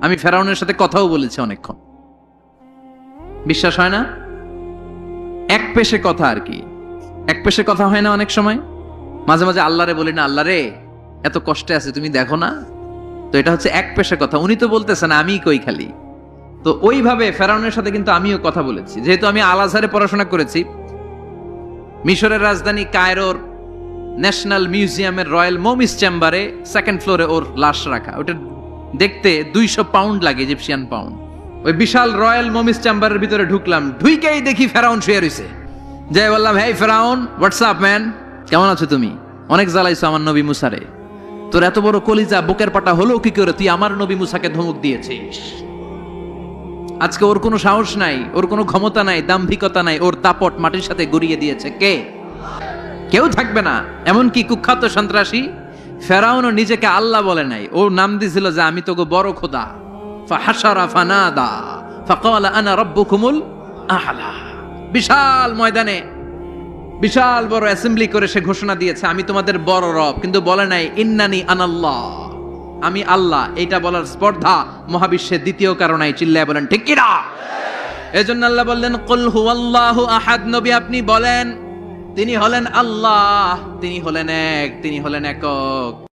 আমি ফেরাউনের সাথে কথাও বলেছি অনেকক্ষণ। বিশ্বাস হয় না? এক পেশে কথা আর কি, এক পেশে কথা হয় না অনেক সময়। মাঝে মাঝে আল্লাহরে বলি না, আল্লাহ রে এত কষ্টে আছে তুমি দেখো না। তো এটা হচ্ছে এক পেশে কথা, উনি তো বলতেছেন আমিই কই খালি। তো ওইভাবে ফেরাউনের সাথে কিন্তু আমিও কথা বলেছি, যেহেতু আমি আল আজহারে পড়াশোনা করেছি। মিশরের রাজধানী কায়রোর ন্যাশনাল মিউজিয়ামের রয়্যাল মমিস চেম্বারে সেকেন্ড ফ্লোরে ওর লাশ রাখা। ওটা দেখতে 200 পাউন্ড লাগে, ইজিপশিয়ান পাউন্ড। ওই বিশাল রয়্যাল মমিস চেম্বারের ভিতরে ঢুকলাম, ঢুইকেই দেখি ফেরাউন শুয়ে রইছে। যাই বললাম, হেই ফেরাউন, হোয়াটসঅ্যাপ ম্যান, কেমন আছো তুমি? অনেক জ্বালাইছো আমার নবী মুসারে, তোর এত বড় কলিজা বুকের পাটা হলো কি করে তুই আমার নবী মুসাকে ধমক দিয়েছিস? আজকে ওর কোনো সাহস নাই, ওর কোনো ক্ষমতা নাই, দাম্ভিকতা নাই, ওর দাপট মাটির সাথে গড়িয়ে দিয়েছে কে? কেউ থাকবে না। এমনকি কুখ্যাত সন্ত্রাসী ফেরাউনও নিজেকে আল্লাহ বলে নাই, ও নাম দিয়েছিল যে আমি তোকে বড় খোদা। ফাহাশারা ফানাদা ফাকালা আনা রাব্বুকুমুল আ'লা। বিশাল ময়দানে বিশাল বড় অ্যাসেম্বলি করে সে ঘোষণা দিয়েছে আমি তোমাদের বড় রব, কিন্তু বলে নাই ইন্নানি আনাল্লাহ, আমি আল্লাহ। এইটা বলার স্পর্ধা মহাবিশ্বের দ্বিতীয় কারণে চিল্লায় বলেন ঠিক কি না? এজন্য আল্লাহ বললেন কুল হুয়াল্লাহু আহাদ, নবী আপনি বলেন তিনি হলেন আল্লাহ, তিনি হলেন এক, তিনি হলেন একক।